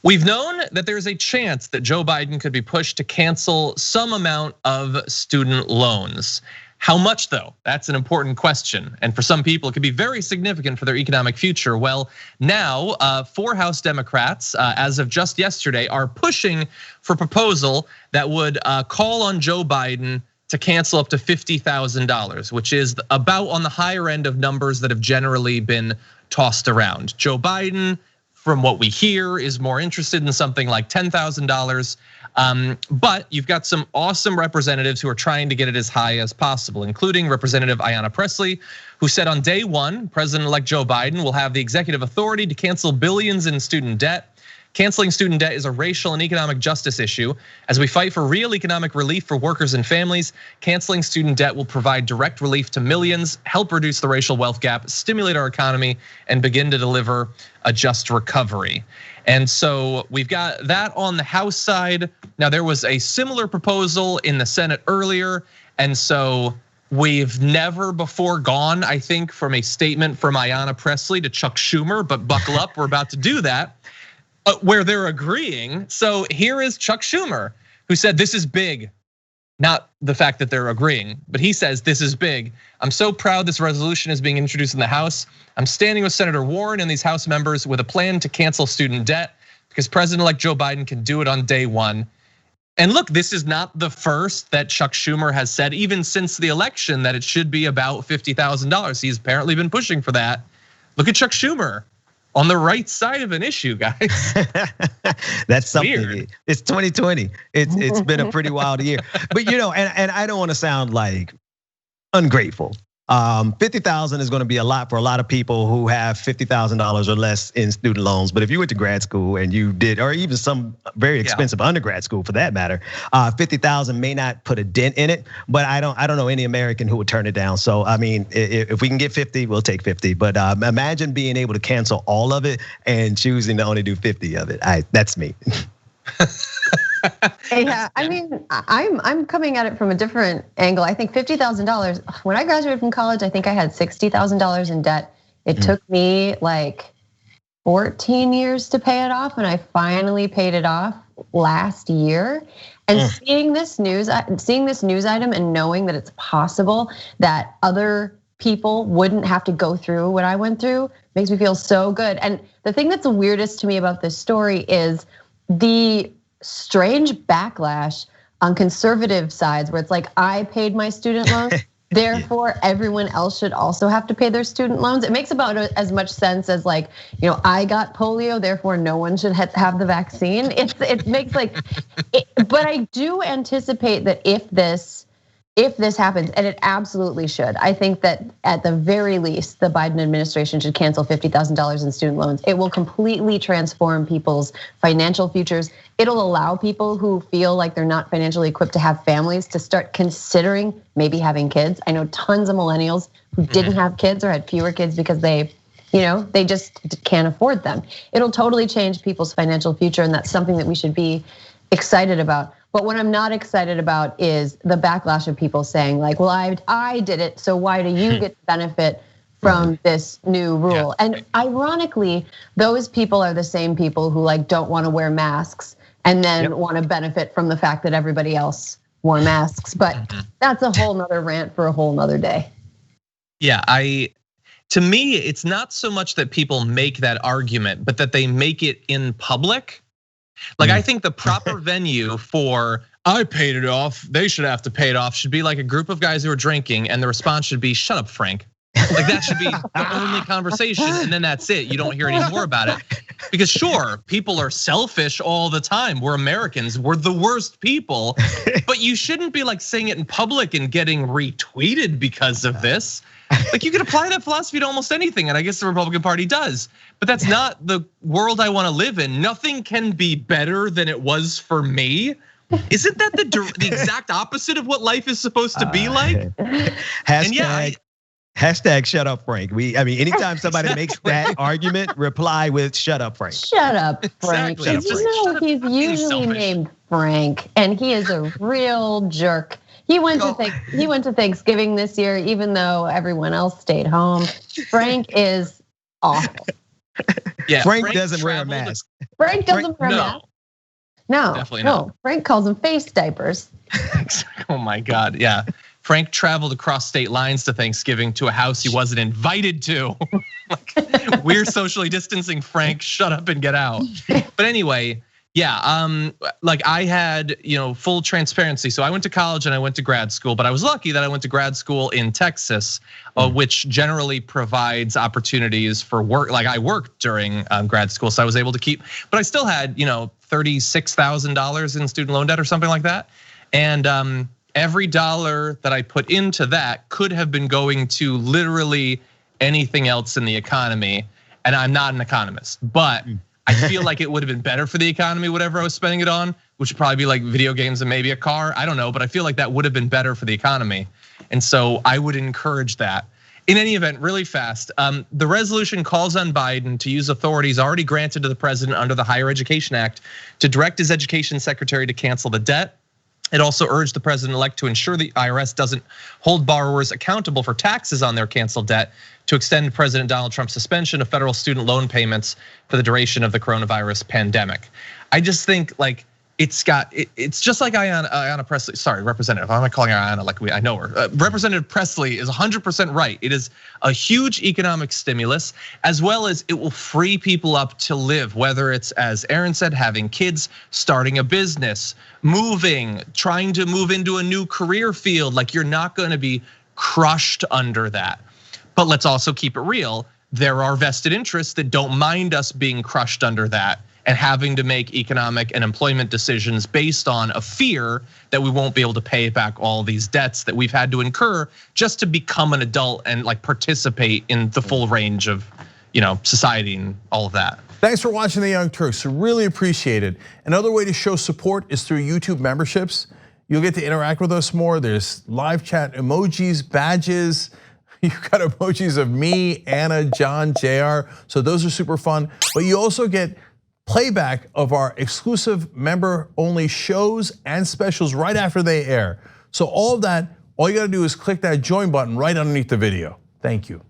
We've known that there's a chance that Joe Biden could be pushed to cancel some amount of student loans. How much though? That's an important question. And for some people, it could be very significant for their economic future. Well, now 4 House Democrats, as of just yesterday, are pushing for a proposal that would call on Joe Biden to cancel up to $50,000, which is about on the higher end of numbers that have generally been tossed around. Joe Biden, from what we hear, is more interested in something like $10,000. But you've got some awesome representatives who are trying to get it as high as possible, including Representative Ayanna Pressley, who said on day one, President-elect Joe Biden will have the executive authority to cancel billions in student debt. Canceling student debt is a racial and economic justice issue. As we fight for real economic relief for workers and families, canceling student debt will provide direct relief to millions, help reduce the racial wealth gap, stimulate our economy, and begin to deliver a just recovery. And so we've got that on the House side. Now there was a similar proposal in the Senate earlier, and so we've never before gone, I think, from a statement from Ayanna Pressley to Chuck Schumer, but buckle up, we're about to do that. Where they're agreeing. So here is Chuck Schumer, who said this is big. Not the fact that they're agreeing, but he says this is big. I'm so proud this resolution is being introduced in the House. I'm standing with Senator Warren and these House members with a plan to cancel student debt because President-elect Joe Biden can do it on day one. And look, this is not the first that Chuck Schumer has said, even since the election, that it should be about $50,000. He's apparently been pushing for that. Look at Chuck Schumer. On the right side of an issue, guys. That's something. Weird. It's 2020. It's been a pretty wild year. But and I don't want to sound like ungrateful. 50,000 is going to be a lot for a lot of people who have $50,000 or less in student loans. But if you went to grad school and you did, or even some very expensive undergrad school for that matter, 50,000 may not put a dent in it. But I don't know any American who would turn it down. So I mean, if we can get 50, we'll take 50. But imagine being able to cancel all of it and choosing to only do 50 of it. That's me. Yeah, I mean, I'm coming at it from a different angle. I think $50,000. When I graduated from college, I think I had $60,000 in debt. It took me like 14 years to pay it off, and I finally paid it off last year. And seeing this news item and knowing that it's possible that other people wouldn't have to go through what I went through makes me feel so good. And the thing that's the weirdest to me about this story is the strange backlash on conservative sides where it's like, I paid my student loans, therefore everyone else should also have to pay their student loans. It makes about as much sense as like, I got polio, therefore no one should have the vaccine. It makes like, but I do anticipate that if this happens, and it absolutely should, I think that at the very least, the Biden administration should cancel $50,000 in student loans. It will completely transform people's financial futures. It'll allow people who feel like they're not financially equipped to have families to start considering maybe having kids. I know tons of millennials who didn't have kids or had fewer kids because they just can't afford them. It'll totally change people's financial future, and that's something that we should be excited about. But what I'm not excited about is the backlash of people saying like, well, I did it, so why do you get to benefit from this new rule? And ironically, those people are the same people who like don't want to wear masks and then want to benefit from the fact that everybody else wore masks. But that's a whole nother rant for a whole nother day. Yeah, to me, it's not so much that people make that argument, but that they make it in public. Like I think the proper venue for I paid it off, they should have to pay it off should be like a group of guys who are drinking, and the response should be, shut up, Frank. Like that should be the only conversation, and then that's it. You don't hear any more about it. Because sure, people are selfish all the time. We're Americans, we're the worst people. But you shouldn't be like saying it in public and getting retweeted because of this. Like you could apply that philosophy to almost anything, and I guess the Republican Party does. But that's not the world I want to live in. Nothing can be better than it was for me. Isn't that the exact opposite of what life is supposed to be like? Hashtag shut up, Frank. I mean, anytime somebody makes that argument, reply with shut up, Frank. Shut up, Frank. Exactly. He's usually named Frank, and he is a real jerk. He went to Thanksgiving this year, even though everyone else stayed home. Frank is awful. Yeah, Frank doesn't wear a mask. Frank doesn't wear a mask. No, definitely not. No, Frank calls them face diapers. Oh my God, yeah. Frank traveled across state lines to Thanksgiving to a house he wasn't invited to. Like, we're socially distancing, Frank, shut up and get out. But anyway, yeah, like I had, full transparency. So I went to college and I went to grad school, but I was lucky that I went to grad school in Texas, which generally provides opportunities for work. Like I worked during grad school, so I was able to keep, but I still had, $36,000 in student loan debt or something like that. And every dollar that I put into that could have been going to literally anything else in the economy. And I'm not an economist, but I feel like it would have been better for the economy, whatever I was spending it on, which would probably be like video games and maybe a car. I don't know, but I feel like that would have been better for the economy. And so I would encourage that. In any event, really fast, the resolution calls on Biden to use authorities already granted to the president under the Higher Education Act to direct his education secretary to cancel the debt. It also urged the president-elect to ensure the IRS doesn't hold borrowers accountable for taxes on their canceled debt, to extend President Donald Trump's suspension of federal student loan payments for the duration of the coronavirus pandemic. I just think like it's just like Ayanna Pressley. Sorry, Representative. Why am I calling her Ayanna? Like I know her. Representative Pressley is 100% right. It is a huge economic stimulus, as well as it will free people up to live. Whether it's, as Erin said, having kids, starting a business, moving, trying to move into a new career field. Like you're not going to be crushed under that. But let's also keep it real. There are vested interests that don't mind us being crushed under that and having to make economic and employment decisions based on a fear that we won't be able to pay back all these debts that we've had to incur just to become an adult and like participate in the full range of, society and all of that. Thanks for watching The Young Turks, really appreciate it. Another way to show support is through YouTube memberships. You'll get to interact with us more. There's live chat emojis, badges. You've got emojis of me, Anna, John, JR. So those are super fun. But you also get playback of our exclusive member-only shows and specials right after they air. So all of that, all you gotta do is click that join button right underneath the video. Thank you.